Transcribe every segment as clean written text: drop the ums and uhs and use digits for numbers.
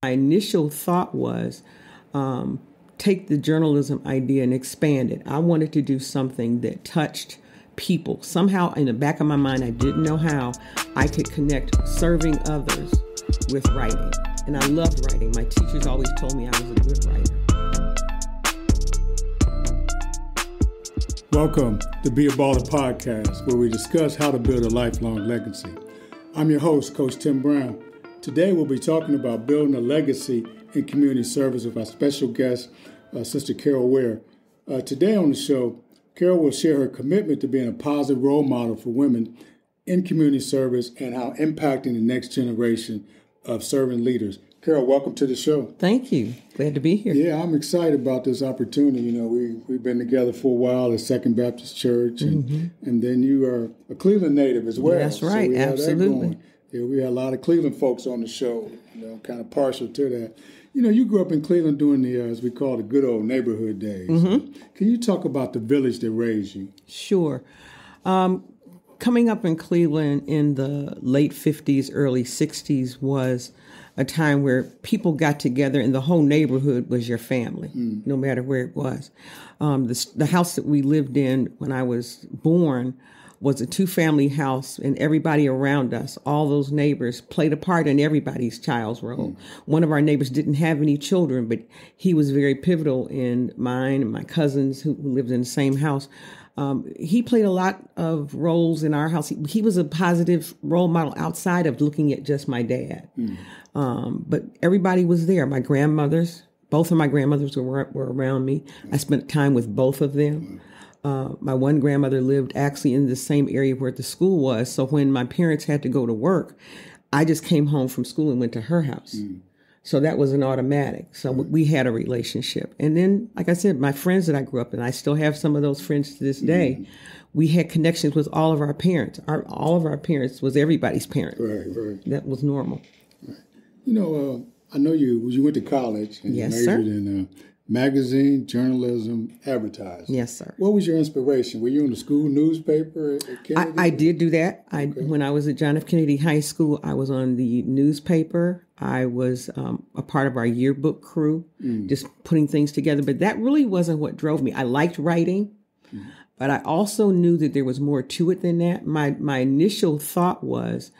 My initial thought was take the journalism idea and expand it. I wanted to do something that touched people. Somehow in the back of my mind, I didn't know how I could connect serving others with writing. And I loved writing. My teachers always told me I was a good writer. Welcome to Be a Baller Podcast, where we discuss how to build a lifelong legacy. I'm your host, Coach Tim Brown. Today we'll be talking about building a legacy in community service with our special guest, Sister Carol Ware. Today on the show, Carol will share her commitment to being a positive role model for women in community service and how impacting the next generation of servant leaders. Carol, welcome to the show. Thank you. Glad to be here. Yeah, I'm excited about this opportunity. You know, we've been together for a while at Second Baptist Church, and then you are a Cleveland native as well. That's right, so absolutely. Yeah, we had a lot of Cleveland folks on the show, kind of partial to that. You know, you grew up in Cleveland during the, as we call the good old neighborhood days. Can you talk about the village that raised you? Sure. Coming up in Cleveland in the late 50s, early 60s was a time where people got together and the whole neighborhood was your family, no matter where it was. The house that we lived in when I was born was a two-family house, and everybody around us, all those neighbors, played a part in everybody's child's role. One of our neighbors didn't have any children, but he was very pivotal in mine and my cousins who lived in the same house. He played a lot of roles in our house. He was a positive role model outside of looking at just my dad. But everybody was there. My grandmothers, both of my grandmothers were around me. I spent time with both of them. My one grandmother lived actually in the same area where the school was. So when my parents had to go to work, I just came home from school and went to her house. So that was an automatic. So we had a relationship. And then, like I said, my friends that I grew up in, I still have some of those friends to this day. We had connections with all of our parents. All of our parents was everybody's parent. Right. That was normal. Right. You know, I know you went to college and yes, you majored sir. in magazine, journalism, advertising. Yes, sir. What was your inspiration? Were you in the school newspaper at Kennedy? I did do that. When I was at John F. Kennedy High School, I was on the newspaper. I was a part of our yearbook crew, just putting things together. But that really wasn't what drove me. I liked writing, but I also knew that there was more to it than that. My initial thought was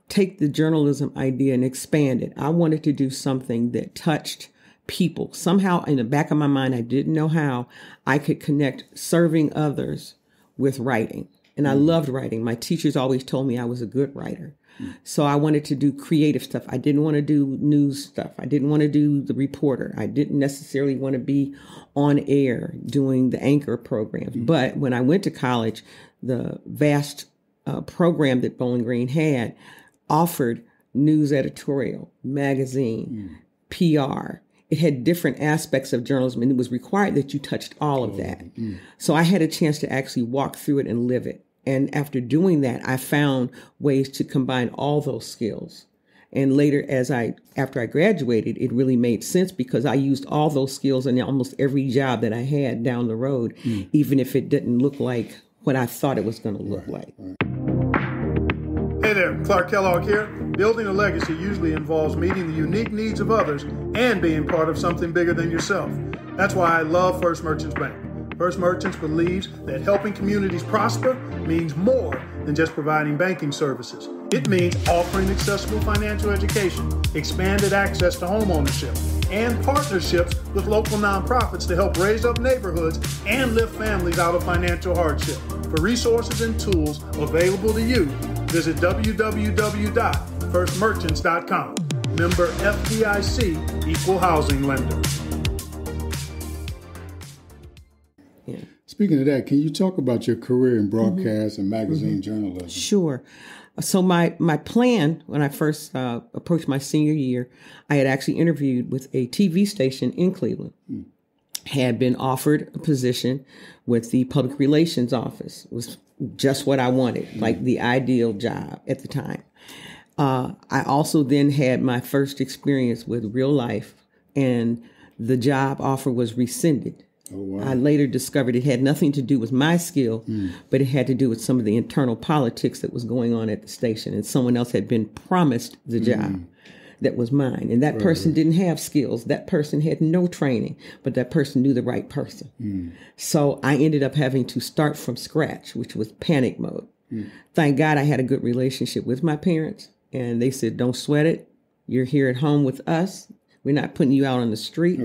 take the journalism idea and expand it. I wanted to do something that touched people. Somehow in the back of my mind, I didn't know how I could connect serving others with writing. And I loved writing. My teachers always told me I was a good writer. So I wanted to do creative stuff. I didn't want to do news stuff. I didn't want to do the reporter. I didn't necessarily want to be on air doing the anchor programs. But when I went to college, the vast program that Bowling Green had offered news editorial, magazine, PR. It had different aspects of journalism, and it was required that you touched all of that. So I had a chance to actually walk through it and live it. And after doing that, I found ways to combine all those skills. And later, after I graduated, it really made sense because I used all those skills in almost every job that I had down the road, even if it didn't look like what I thought it was going to look like. Hey there, Clark Kellogg here. Building a legacy usually involves meeting the unique needs of others and being part of something bigger than yourself. That's why I love First Merchants Bank. First Merchants believes that helping communities prosper means more than just providing banking services. It means offering accessible financial education, expanded access to home ownership, and partnerships with local nonprofits to help raise up neighborhoods and lift families out of financial hardship. For resources and tools available to you, visit www.firstmerchants.com. Member FDIC, Equal Housing Lender. Speaking of that, can you talk about your career in broadcast and magazine journalism? Sure. So my plan when I first approached my senior year, I had actually interviewed with a TV station in Cleveland. Had been offered a position with the public relations office. It was just what I wanted, like the ideal job at the time. I also then had my first experience with real life, and the job offer was rescinded. Oh, wow. I later discovered it had nothing to do with my skill, but it had to do with some of the internal politics that was going on at the station, and someone else had been promised the job. that was mine. And that person didn't have skills. That person had no training, but that person knew the right person. So I ended up having to start from scratch, which was panic mode. Thank God I had a good relationship with my parents. And they said, don't sweat it. You're here at home with us. We're not putting you out on the street.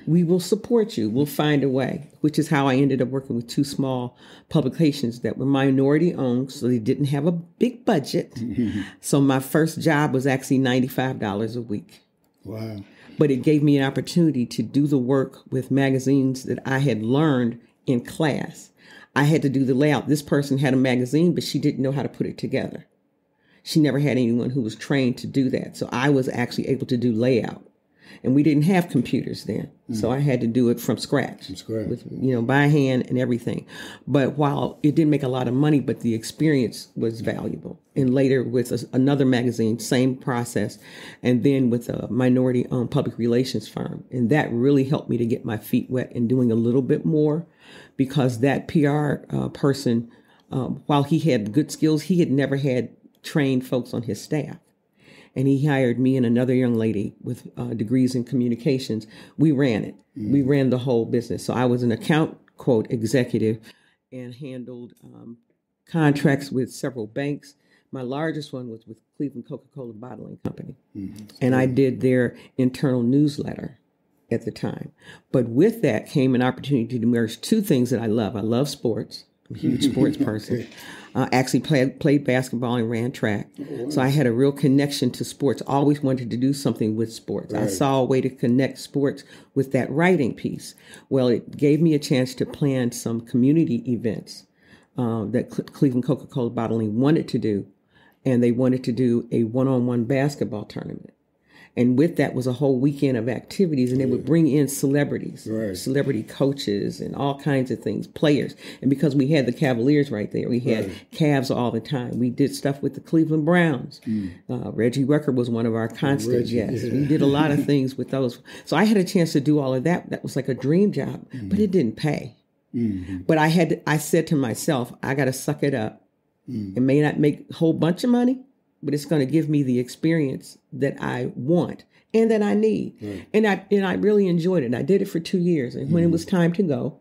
We will support you. We'll find a way, which is how I ended up working with 2 small publications that were minority owned. So they didn't have a big budget. So my first job was actually $95 a week. Wow. But it gave me an opportunity to do the work with magazines that I had learned in class. I had to do the layout. This person had a magazine, but she didn't know how to put it together. She never had anyone who was trained to do that. So I was actually able to do layout. And we didn't have computers then. So I had to do it from scratch. With, by hand and everything. But while it didn't make a lot of money, but the experience was valuable. And later with another magazine, same process. And then with a minority-owned public relations firm. And that really helped me to get my feet wet and doing a little bit more. Because that PR person, while he had good skills, he had never had trained folks on his staff. And he hired me and another young lady with degrees in communications. We ran it. We ran the whole business. So I was an account, quote, executive and handled contracts with several banks. My largest one was with Cleveland Coca-Cola Bottling Company. And I did their internal newsletter at the time. But with that came an opportunity to merge 2 things that I love. I love sports. I'm a huge sports person. Actually played basketball and ran track. So I had a real connection to sports. Always wanted to do something with sports. I saw a way to connect sports with that writing piece. Well, it gave me a chance to plan some community events that Cleveland Coca-Cola Bottling wanted to do. And they wanted to do a one-on-one basketball tournament. And with that was a whole weekend of activities, and they would bring in celebrities, celebrity coaches and all kinds of things, players. And because we had the Cavaliers right there, we had Cavs all the time. We did stuff with the Cleveland Browns. Reggie Rucker was one of our constant guests. We did a lot of things with those. So I had a chance to do all of that. That was like a dream job, but it didn't pay. But I said to myself, I got to suck it up. It may not make a whole bunch of money, but it's going to give me the experience that I want and that I need. And I really enjoyed it. I did it for 2 years. And when it was time to go,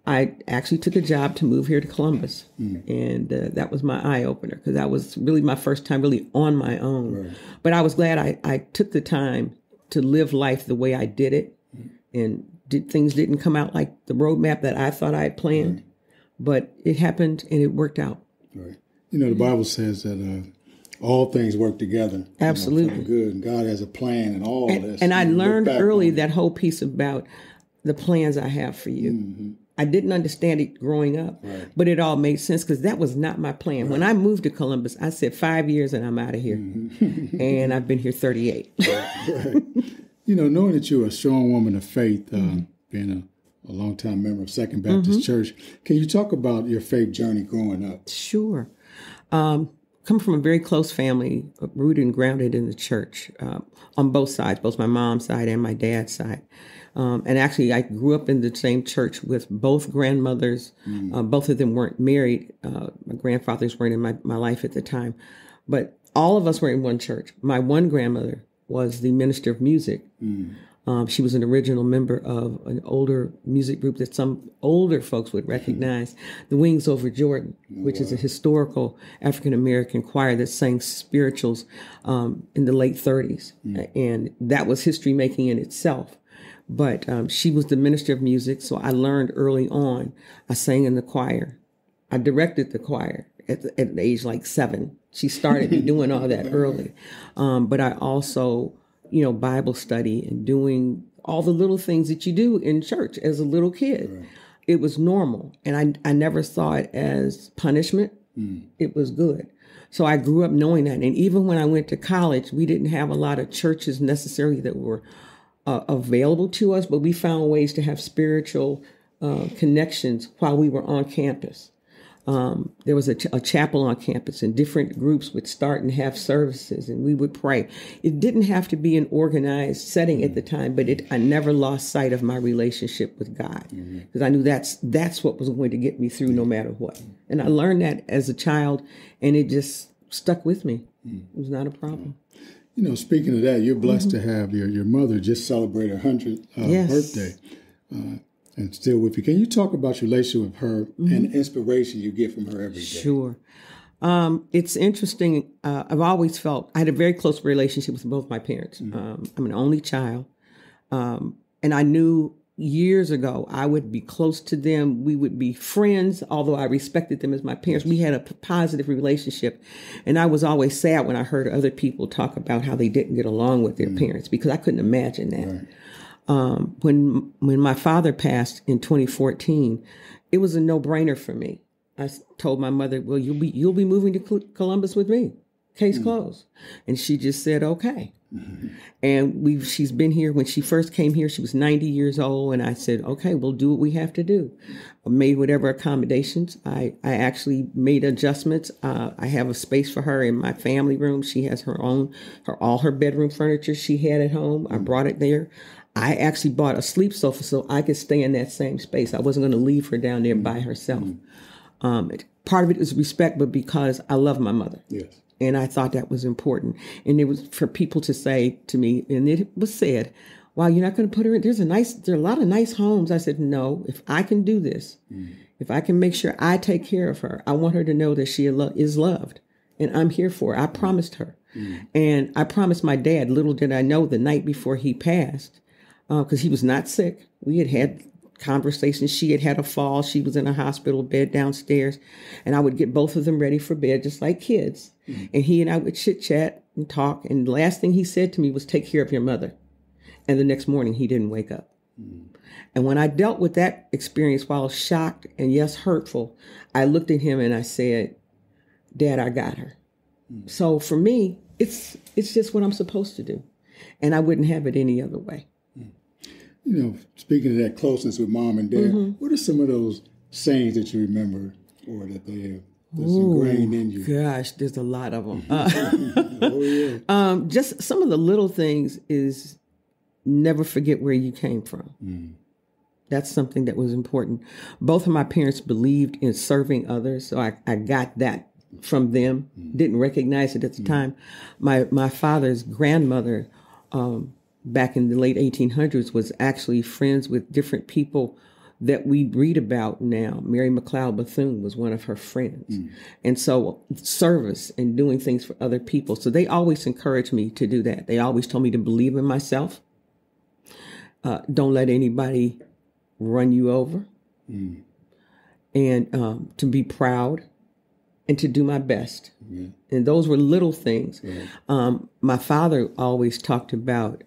I actually took a job to move here to Columbus. And that was my eye opener because that was really my first time really on my own. But I was glad I took the time to live life the way I did it. And things didn't come out like the roadmap that I thought I had planned. But it happened and it worked out. The Bible says that all things work together. Absolutely. For the good. And God has a plan and all this. And I learned early that whole piece about the plans I have for you. I didn't understand it growing up, but it all made sense because that was not my plan. When I moved to Columbus, I said 5 years and I'm out of here. And I've been here 38. Knowing that you're a strong woman of faith, being a longtime member of Second Baptist Church, can you talk about your faith journey growing up? Sure. Come from a very close family, rooted and grounded in the church on both sides, both my mom's side and my dad's side. And actually, I grew up in the same church with both grandmothers. Both of them weren't married. My grandfathers weren't in my life at the time. But all of us were in one church. My one grandmother was the minister of music. She was an original member of an older music group that some older folks would recognize, the Wings Over Jordan, which is a historical African-American choir that sang spirituals in the late 30s. And that was history making in itself. But she was the minister of music, so I learned early on. I sang in the choir. I directed the choir at the age like 7. She started me doing all that early. But I also Bible study and doing all the little things that you do in church as a little kid. It was normal. And I never saw it as punishment. It was good. So I grew up knowing that. And even when I went to college, we didn't have a lot of churches necessarily that were available to us, but we found ways to have spiritual connections while we were on campus. There was a chapel on campus and different groups would start and have services and we would pray. It didn't have to be an organized setting at the time, but I never lost sight of my relationship with God because I knew that's what was going to get me through no matter what. And I learned that as a child and it just stuck with me. It was not a problem. Speaking of that, you're blessed to have your mother just celebrate her 100th birthday and still with you. Can you talk about your relationship with her and the inspiration you get from her every day? Sure. It's interesting. I've always felt I had a very close relationship with both my parents. I'm an only child. And I knew years ago I would be close to them. We would be friends, although I respected them as my parents. We had a positive relationship. And I was always sad when I heard other people talk about how they didn't get along with their parents, because I couldn't imagine that. Right. When my father passed in 2014, it was a no-brainer for me. I told my mother, well, you'll be moving to Columbus with me. Case closed. And she just said, okay. And she's been here. When she first came here, she was 90 years old. And I said, okay, we'll do what we have to do. I made whatever accommodations. I actually made adjustments. I have a space for her in my family room. She has all her bedroom furniture she had at home. I brought it there. I actually bought a sleep sofa so I could stay in that same space. I wasn't going to leave her down there by herself. Part of it is respect, but because I love my mother. Yes. And I thought that was important. And it was for people to say to me, and it was said, wow, you're not going to put her in. There are a lot of nice homes. I said, no, if I can do this, if I can make sure I take care of her, I want her to know that she is loved. And I'm here for her. I promised her. And I promised my dad, little did I know, the night before he passed, because he was not sick. We had conversations. She had a fall. She was in a hospital bed downstairs. And I would get both of them ready for bed, just like kids. And he and I would chit chat and talk. And the last thing he said to me was, take care of your mother. And the next morning he didn't wake up. And when I dealt with that experience, while shocked and yes, hurtful, I looked at him and I said, Dad, I got her. So for me, it's just what I'm supposed to do. And I wouldn't have it any other way. Speaking of that closeness with mom and dad, what are some of those sayings that you remember or that they have that's ingrained in you? Gosh, there's a lot of them. Just some of the little things is never forget where you came from. That's something that was important. Both of my parents believed in serving others, so I got that from them. Didn't recognize it at the time. My father's grandmother, back in the late 1800s, was actually friends with different people that we read about now. Mary McLeod Bethune was one of her friends. And so service and doing things for other people. So they always encouraged me to do that. They always told me to believe in myself. Don't let anybody run you over. And to be proud and to do my best. And those were little things. My father always talked about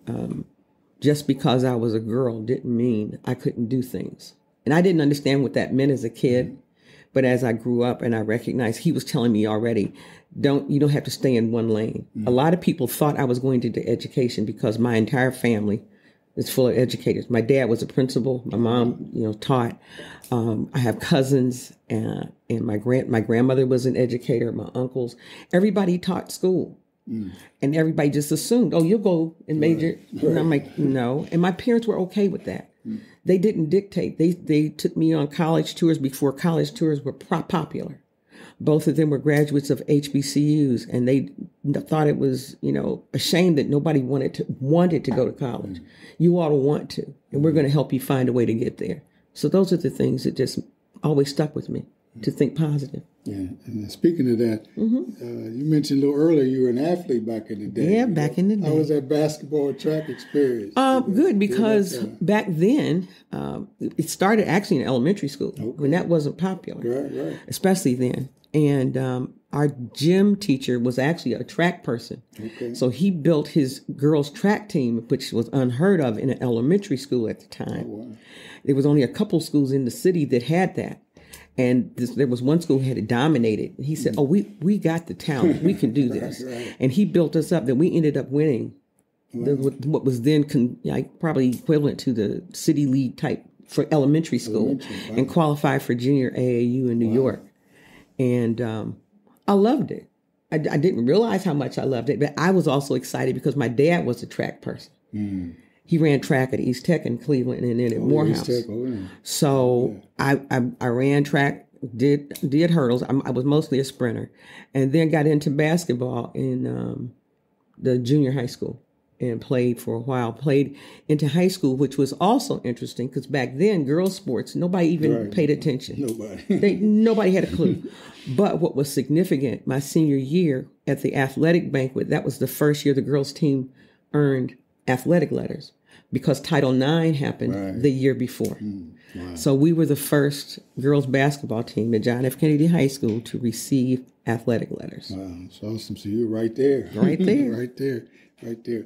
just because I was a girl didn't mean I couldn't do things. And I didn't understand what that meant as a kid. But as I grew up and I recognized, he was telling me already, you don't have to stay in one lane. A lot of people thought I was going to do education because my entire family is full of educators. My dad was a principal. My mom, taught. I have cousins, and my grandmother was an educator. My uncles, everybody taught school, and everybody just assumed, oh, you'll go and major. And I'm like, no. And my parents were okay with that. They didn't dictate. They took me on college tours before college tours were popular. Both of them were graduates of HBCUs, and they thought it was, a shame that nobody wanted to go to college. You ought to want to, and we're going to help you find a way to get there. So those are the things that just always stuck with me, to think positive. Yeah, and speaking of that, you mentioned a little earlier you were an athlete back in the day. Yeah, back in the day. How was that basketball track experience? Good, because back then, it started actually in elementary school when that wasn't popular, right. Especially then. And our gym teacher was actually a track person. So he built his girls' track team, which was unheard of in an elementary school at the time. Wow. There was only a couple schools in the city that had that. And there was one school who had it dominated. He said, oh, we got the talent. We can do this. Right. And he built us up. Then we ended up winning what was then probably equivalent to the city league type for elementary school and qualified for junior AAU in New York. And I loved it. I didn't realize how much I loved it, but I was also excited because my dad was a track person. He ran track at East Tech in Cleveland and then at Morehouse. So I ran track, did hurdles. I was mostly a sprinter, and then got into basketball in the junior high school and played for a while, played into high school, which was also interesting because back then, girls' sports, nobody even paid attention. Nobody had a clue. But what was significant, my senior year at the athletic banquet, that was the first year the girls' team earned athletic letters because Title IX happened the year before. Wow. So we were the first girls' basketball team at John F. Kennedy High School to receive athletic letters. Wow, that's awesome. So you're right there. Right there. Right there.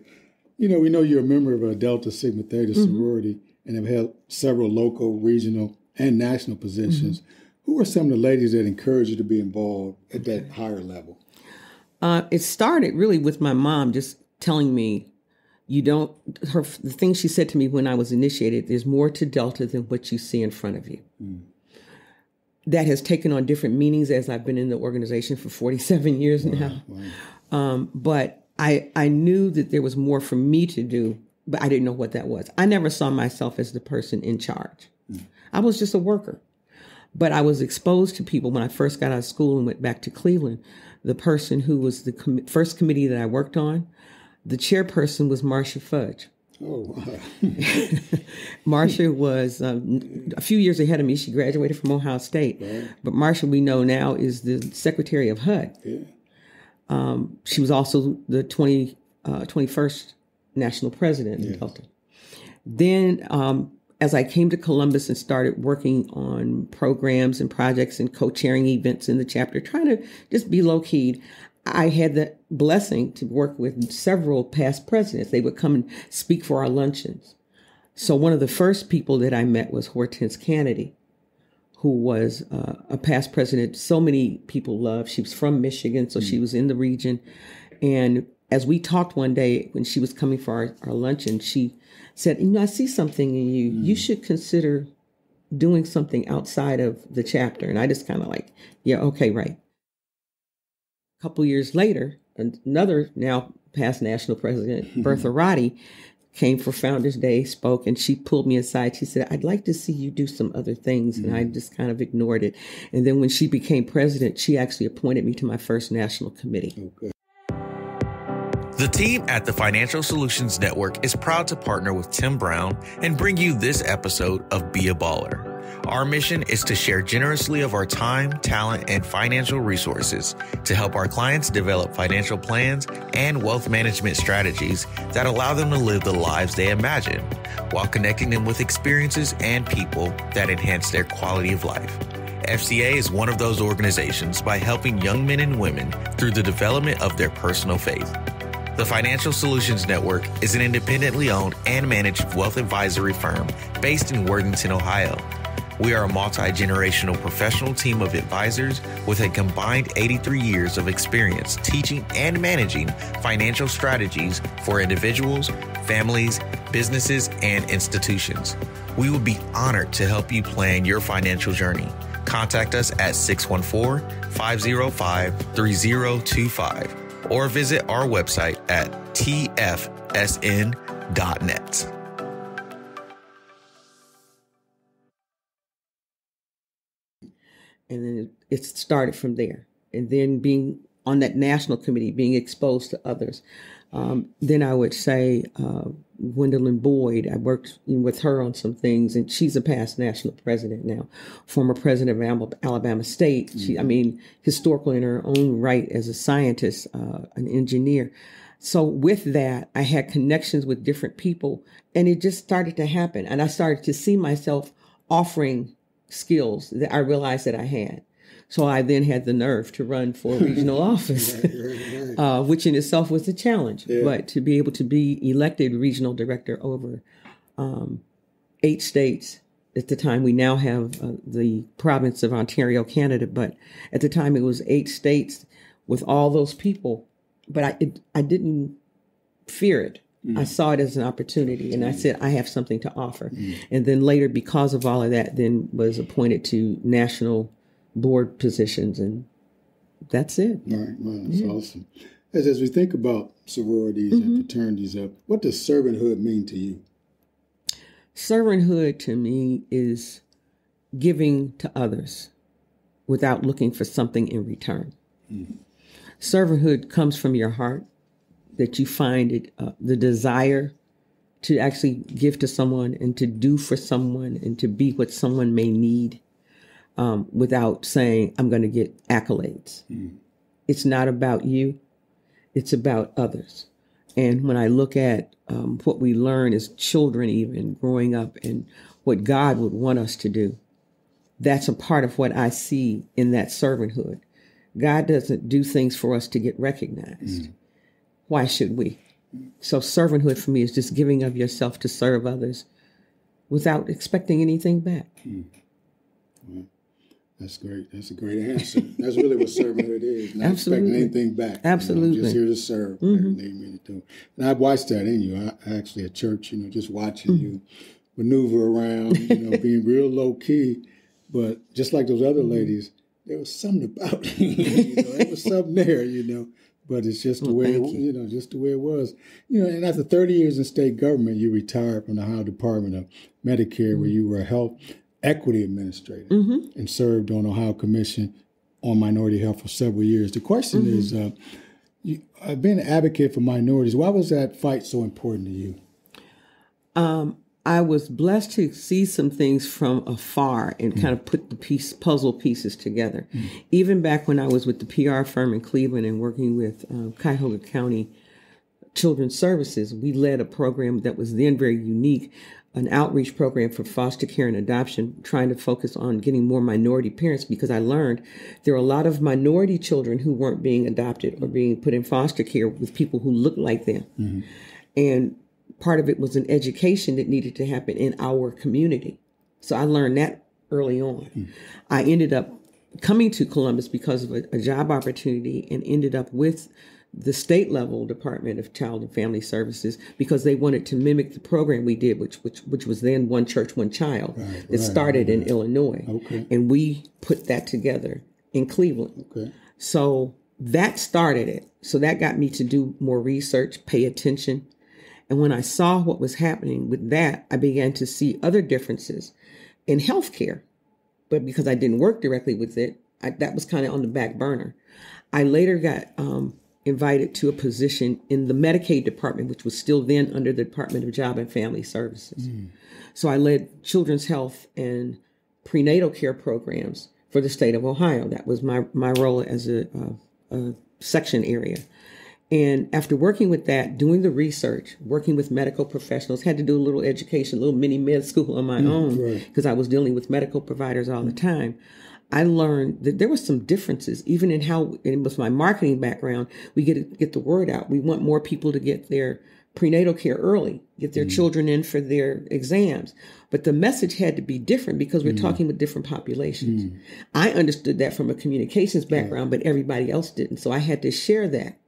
You know, we know you're a member of a Delta Sigma Theta sorority and have held several local, regional, and national positions. Who are some of the ladies that encourage you to be involved at that higher level? It started really with my mom just telling me, the thing she said to me when I was initiated, there's more to Delta than what you see in front of you. That has taken on different meanings as I've been in the organization for 47 years now. Wow. But I knew that there was more for me to do, but I didn't know what that was. I never saw myself as the person in charge. I was just a worker. But I was exposed to people when I first got out of school and went back to Cleveland. The person who was the first committee that I worked on, the chairperson was Marcia Fudge. Oh, wow. Marcia was a few years ahead of me. She graduated from Ohio State. Right. But Marcia, we know now, is the secretary of HUD. Yeah. She was also the 21st national president in Delta. Then as I came to Columbus and started working on programs and projects and co-chairing events in the chapter, trying to just be low-keyed, I had the blessing to work with several past presidents. They would come and speak for our luncheons. So one of the first people that I met was Hortense Kennedy, who was a past president so many people loved. She was from Michigan, so she was in the region. And as we talked one day when she was coming for our luncheon, she said, I see something in you. You should consider doing something outside of the chapter. And I just kind of okay, right. A couple years later, another now past national president, Bertha Roddy, came for Founders Day, spoke, and she pulled me aside. She said, I'd like to see you do some other things. And I just kind of ignored it. And then when she became president, she actually appointed me to my first national committee. Okay. The team at the Financial Solutions Network is proud to partner with Tim Brown and bring you this episode of Be a Baller. Our mission is to share generously of our time, talent, and financial resources to help our clients develop financial plans and wealth management strategies that allow them to live the lives they imagine, while connecting them with experiences and people that enhance their quality of life. FCA is one of those organizations by helping young men and women through the development of their personal faith. The Financial Solutions Network is an independently owned and managed wealth advisory firm based in Worthington, Ohio. We are a multi-generational professional team of advisors with a combined 83 years of experience teaching and managing financial strategies for individuals, families, businesses, and institutions. We would be honored to help you plan your financial journey. Contact us at 614-505-3025 or visit our website at tfsn.net. And then it started from there. And then being on that national committee, being exposed to others. Then I would say Gwendolyn Boyd, I worked with her on some things, and she's a past national president now, former president of Alabama State. She, historical in her own right as a scientist, an engineer. So with that, I had connections with different people, and it just started to happen. And I started to see myself offering skills that I realized that I had. So I then had the nerve to run for a regional office, which in itself was a challenge. Yeah. But to be able to be elected regional director over 8 states at the time, we now have the province of Ontario, Canada. But at the time, it was 8 states with all those people. But I didn't fear it. I saw it as an opportunity, and I said, I have something to offer. And then later, because of all of that, then was appointed to national board positions, and that's it. Right, that's awesome. As we think about sororities and fraternities, what does servanthood mean to you? Servanthood to me is giving to others without looking for something in return. Servanthood comes from your heart. that you find it, the desire to actually give to someone and to do for someone and to be what someone may need, without saying, I'm going to get accolades. It's not about you. It's about others. And when I look at what we learn as children, even growing up, and what God would want us to do, that's a part of what I see in that servanthood. God doesn't do things for us to get recognized. Why should we? So servanthood for me is just giving of yourself to serve others without expecting anything back. Well, that's great. That's a great answer. That's really what servanthood is. Not Absolutely. expecting anything back. Absolutely. Just here to serve. And I've watched that in you. I actually at church, just watching you maneuver around, being real low key. But just like those other ladies, there was something about you. There was something there, But it's just the way, just the way it was. And after 30 years in state government, you retired from the Ohio Department of Medicare, where you were a health equity administrator and served on Ohio Commission on Minority Health for several years. The question is, I've been an advocate for minorities. Why was that fight so important to you? I was blessed to see some things from afar and kind of put the puzzle pieces together. Even back when I was with the PR firm in Cleveland and working with Cuyahoga County Children's Services, we led a program that was then very unique, an outreach program for foster care and adoption, trying to focus on getting more minority parents, because I learned there are a lot of minority children who weren't being adopted or being put in foster care with people who looked like them. And part of it was an education that needed to happen in our community. So I learned that early on. I ended up coming to Columbus because of a job opportunity, and ended up with the state level Department of Child and Family Services, because they wanted to mimic the program we did, which was then One Church, One Child, that started in Illinois. And we put that together in Cleveland. So that started it. So that got me to do more research, pay attention. And when I saw what was happening with that, I began to see other differences in healthcare. But because I didn't work directly with it, that was kind of on the back burner. I later got invited to a position in the Medicaid department, which was still then under the Department of Job and Family Services. So I led children's health and prenatal care programs for the state of Ohio. That was my role as a section area. And after working with that, doing the research, working with medical professionals, had to do a little education, a little mini med school on my own, because I was dealing with medical providers all the time. I learned that there were some differences, even in how, and with my marketing background, we get the word out. We want more people to get their prenatal care early, get their children in for their exams. But the message had to be different because we're talking with different populations. I understood that from a communications background, but everybody else didn't. So I had to share that.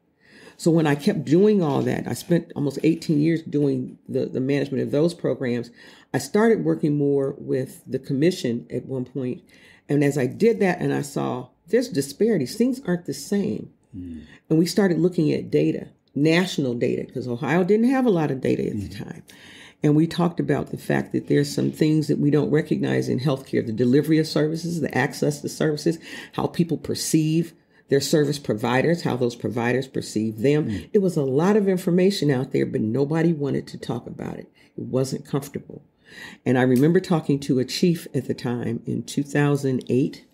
So when I kept doing all that, I spent almost 18 years doing the management of those programs. I started working more with the commission at one point. And as I did that and I saw there's disparities, things aren't the same. And we started looking at data, national data, because Ohio didn't have a lot of data at the time. And we talked about the fact that there's some things that we don't recognize in healthcare, the delivery of services, the access to services, how people perceive their service providers, how those providers perceive them. It was a lot of information out there, but nobody wanted to talk about it. It wasn't comfortable. And I remember talking to a chief at the time in 2008,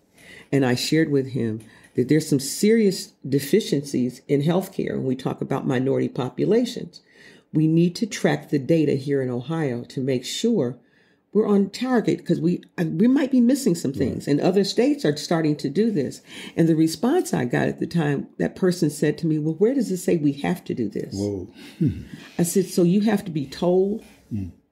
and I shared with him that there's some serious deficiencies in healthcare when we talk about minority populations. We need to track the data here in Ohio to make sure we're on target, because we might be missing some things, and other states are starting to do this. And the response I got at the time, that person said to me, well, where does it say we have to do this? I said, so you have to be told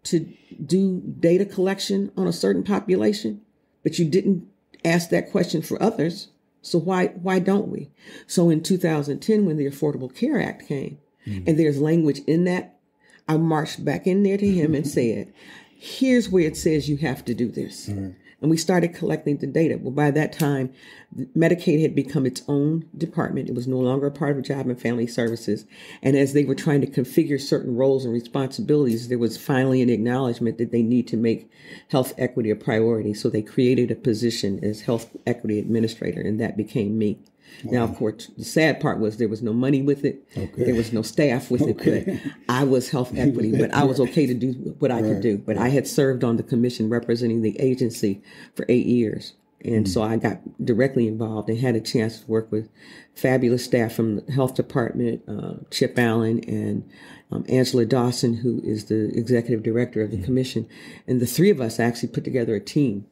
to do data collection on a certain population, but you didn't ask that question for others. So why don't we? So in 2010, when the Affordable Care Act came, and there's language in that, I marched back in there to him and said, here's where it says you have to do this. And we started collecting the data. Well, by that time, Medicaid had become its own department. It was no longer a part of Job and Family Services. And as they were trying to configure certain roles and responsibilities, there was finally an acknowledgement that they need to make health equity a priority. So they created a position as health equity administrator, and that became me. Wow. Now, of course, the sad part was there was no money with it. Okay. There was no staff with it. But I was health equity, but I was okay to do what I could do. But I had served on the commission representing the agency for 8 years. And so I got directly involved and had a chance to work with fabulous staff from the health department, Chip Allen and Angela Dawson, who is the executive director of the commission. And the three of us actually put together a team.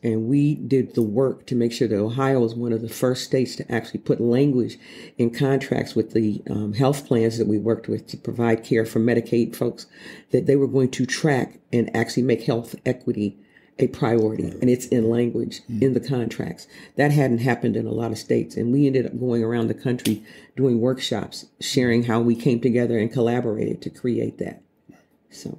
And we did the work to make sure that Ohio was one of the first states to actually put language in contracts with the health plans that we worked with to provide care for Medicaid folks, that they were going to track and actually make health equity a priority. And it's in language in the contracts. That hadn't happened in a lot of states. And we ended up going around the country doing workshops, sharing how we came together and collaborated to create that. So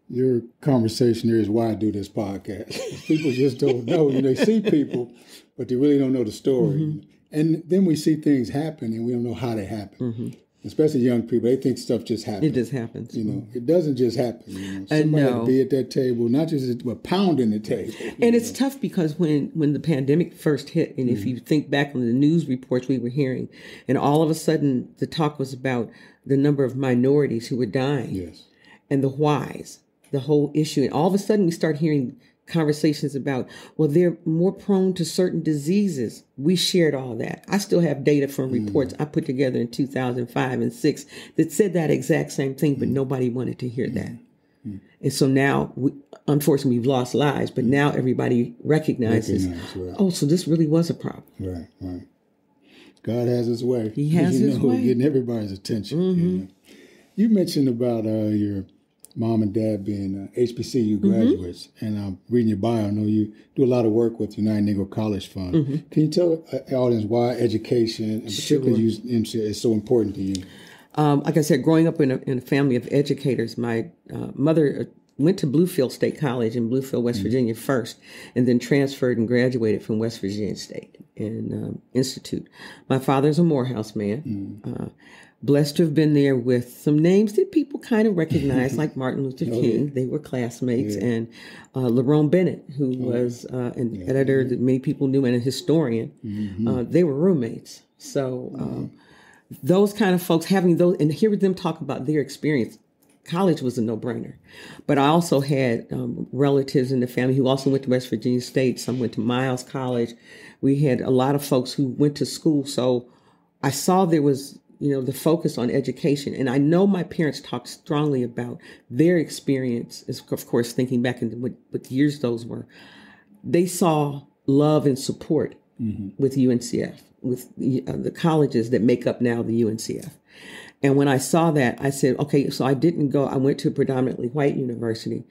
your conversation here is why I do this podcast. People just don't know. They see people, but they really don't know the story. And then we see things happen and we don't know how they happen. Especially young people, they think stuff just happens. it just happens. It doesn't just happen. Somebody had to be at that table, not just pounding the table. And it's tough because when the pandemic first hit, and if you think back on the news reports we were hearing, and all of a sudden the talk was about the number of minorities who were dying. Yes. And the whys, the whole issue. And all of a sudden we start hearing conversations about, well, they're more prone to certain diseases. We shared all that. I still have data from reports I put together in 2005 and 2006 that said that exact same thing, but nobody wanted to hear that. And so now, unfortunately, we've lost lives, but now everybody recognizes, oh, so this really was a problem. Right. God has his way. He has his way. Getting everybody's attention. You mentioned about your mom and dad being HBCU graduates, and I'm reading your bio. I know you do a lot of work with United Negro College Fund. Can you tell the audience why education, and particularly is so important to you? Like I said, growing up in a family of educators, my mother went to Bluefield State College in Bluefield, West Virginia first, and then transferred and graduated from West Virginia State Institute. My father's a Morehouse man. Blessed to have been there with some names that people kind of recognize, like Martin Luther King. They were classmates. And Lerone Bennett, who was an editor that many people knew and a historian. They were roommates. So those kind of folks, having those, and hearing them talk about their experience, college was a no-brainer. But I also had relatives in the family who also went to West Virginia State. Some went to Miles College. We had a lot of folks who went to school. So I saw there was the focus on education. And I know my parents talked strongly about their experience, of course, thinking back into what years those were. They saw love and support with UNCF, with the colleges that make up now the UNCF. And when I saw that, I said, okay, so I went to a predominantly white university,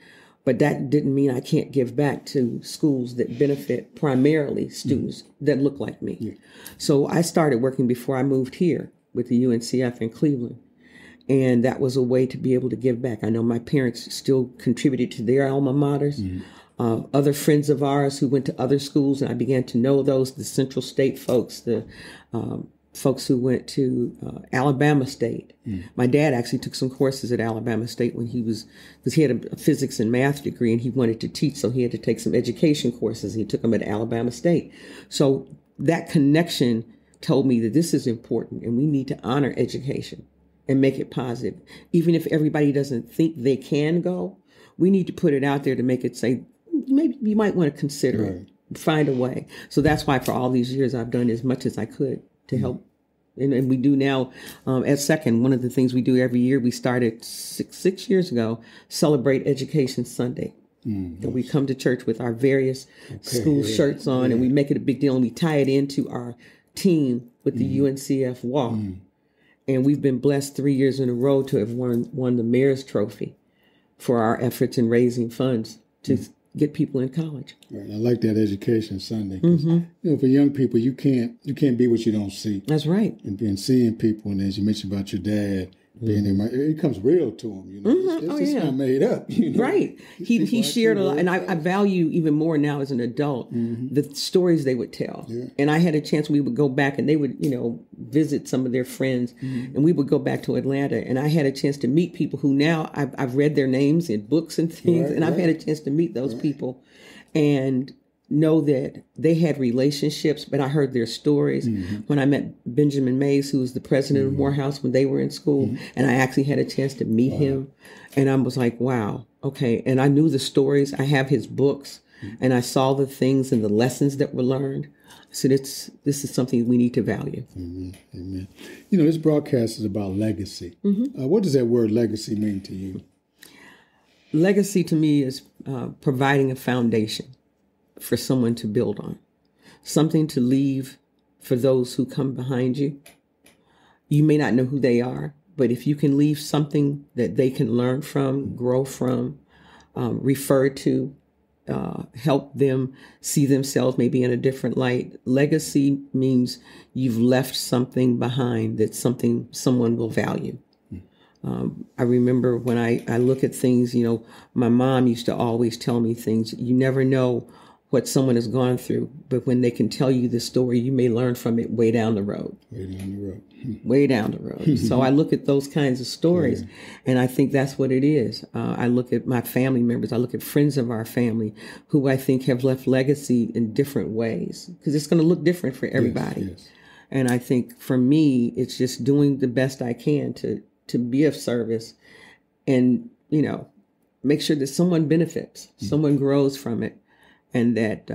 but that didn't mean I can't give back to schools that benefit primarily students that look like me. So I started working before I moved here with the UNCF in Cleveland. And that was a way to be able to give back. I know my parents still contributed to their alma maters. Other friends of ours who went to other schools, and I began to know those, the Central State folks, the folks who went to Alabama State. My dad actually took some courses at Alabama State because he had a physics and math degree and he wanted to teach, so he had to take some education courses. He took them at Alabama State. So that connection told me that this is important and we need to honor education and make it positive. Even if everybody doesn't think they can go, we need to put it out there to make it say, maybe you might want to consider it, find a way. So that's why for all these years I've done as much as I could to help. And we do now at Second, one of the things we do every year, we started six years ago, Celebrate Education Sunday. And we come to church with our various school shirts on and we make it a big deal and we tie it into our team with the UNCF walk. And we've been blessed 3 years in a row to have won the mayor's trophy for our efforts in raising funds to get people in college. Right. I like that Education Sunday. For young people, you can't be what you don't see. That's right. And seeing people, and as you mentioned about your dad, being there, it becomes real to him. It's not made up. Right. He shared a lot, and I value even more now as an adult the stories they would tell. And I had a chance, we would go back and they would, visit some of their friends, and we would go back to Atlanta, and I had a chance to meet people who now I've read their names in books and things, and I've had a chance to meet those people, and know that they had relationships, but I heard their stories. When I met Benjamin Mays, who was the president of Morehouse when they were in school, and I actually had a chance to meet him, and I was like, wow, okay. And I knew the stories. I have his books, and I saw the things and the lessons that were learned. So this is something we need to value. Amen. You know, this broadcast is about legacy. What does that word legacy mean to you? Legacy to me is providing a foundation for someone to build on, something to leave for those who come behind you. You may not know who they are, but if you can leave something that they can learn from, grow from, refer to, help them see themselves maybe in a different light. Legacy means you've left something behind that someone will value. I remember when I look at things, my mom used to always tell me things. You never know what someone has gone through, but when they can tell you the story, you may learn from it way down the road. Way down the road. So I look at those kinds of stories, and I think that's what it is. I look at my family members. I look at friends of our family who I think have left legacy in different ways, because it's going to look different for everybody. Yes. And I think for me, it's just doing the best I can to be of service and, make sure that someone benefits, someone grows from it, and that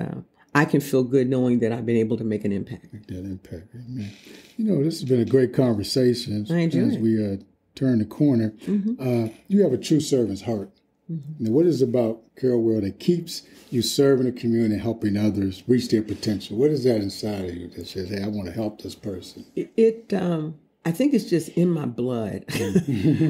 I can feel good knowing that I've been able to make an impact. Make that impact, amen. This has been a great conversation. I enjoy it. As we turn the corner. You have a true servant's heart. Now, what is it about Carol Ware that keeps you serving the community and helping others reach their potential? What is that inside of you that says, hey, I want to help this person? I think it's just in my blood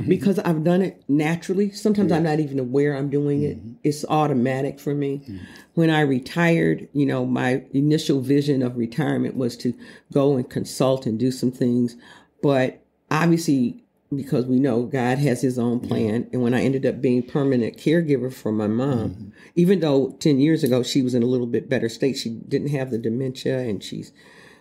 because I've done it naturally. Sometimes I'm not even aware I'm doing it. It's automatic for me. When I retired, my initial vision of retirement was to go and consult and do some things. But obviously, because we know God has his own plan. And when I ended up being permanent caregiver for my mom, even though 10 years ago she was in a little bit better state, she didn't have the dementia and she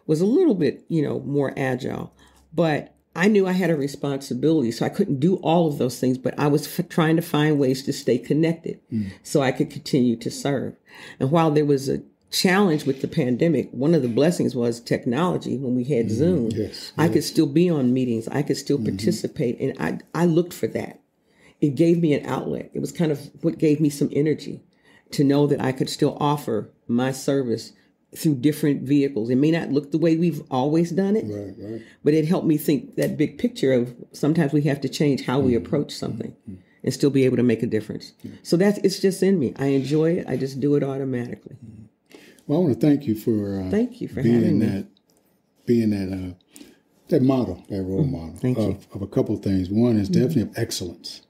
was a little bit, more agile. But I knew I had a responsibility, so I couldn't do all of those things, but I was trying to find ways to stay connected so I could continue to serve. And while there was a challenge with the pandemic, one of the blessings was technology. When we had Zoom, I could still be on meetings. I could still participate. And I looked for that. It gave me an outlet. It was kind of what gave me some energy to know that I could still offer my service through different vehicles. It may not look the way we've always done it, but it helped me think that big picture of sometimes we have to change how we approach something and still be able to make a difference. So it's just in me. I enjoy it. I just do it automatically. Well, I want to thank you for having me. Being that model, that role model of a couple of things. One is definitely of excellence.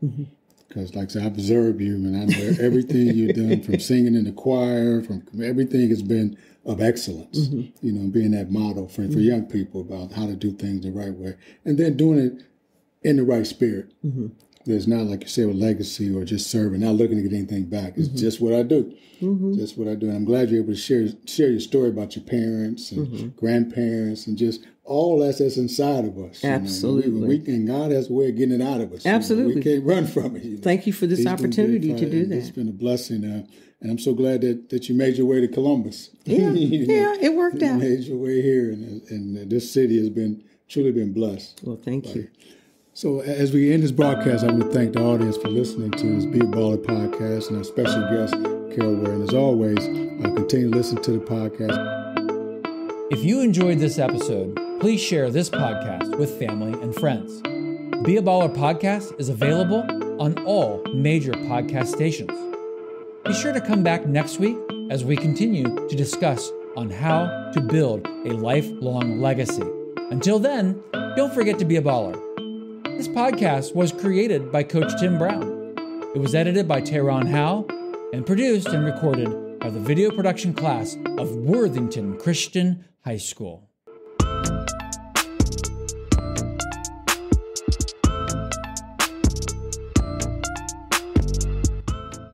Because, like I said, I observe you, and I know everything you've done, from singing in the choir, from everything has been of excellence. Being that model for young people about how to do things the right way, and then doing it in the right spirit. There's not, like you said, with legacy or just serving, not looking to get anything back. It's just what I do. Just what I do. And I'm glad you're able to share your story about your parents and grandparents and just all that's inside of us. Absolutely. And God has a way of getting it out of us. Absolutely. We can't run from it. Thank you for this opportunity to do that. It's been a blessing. And I'm so glad that you made your way to Columbus. Yeah, it worked out. You made your way here. And this city has truly been blessed. Well, thank you. So as we end this broadcast, I want to thank the audience for listening to this Be a Baller podcast and our special guest, Carol Ware. And as always, continue to listen to the podcast. If you enjoyed this episode, please share this podcast with family and friends. Be a Baller podcast is available on all major podcast stations. Be sure to come back next week as we continue to discuss on how to build a lifelong legacy. Until then, don't forget to be a baller. This podcast was created by Coach Tim Brown. It was edited by Tehran Howe and produced and recorded by the video production class of Worthington Christian High School.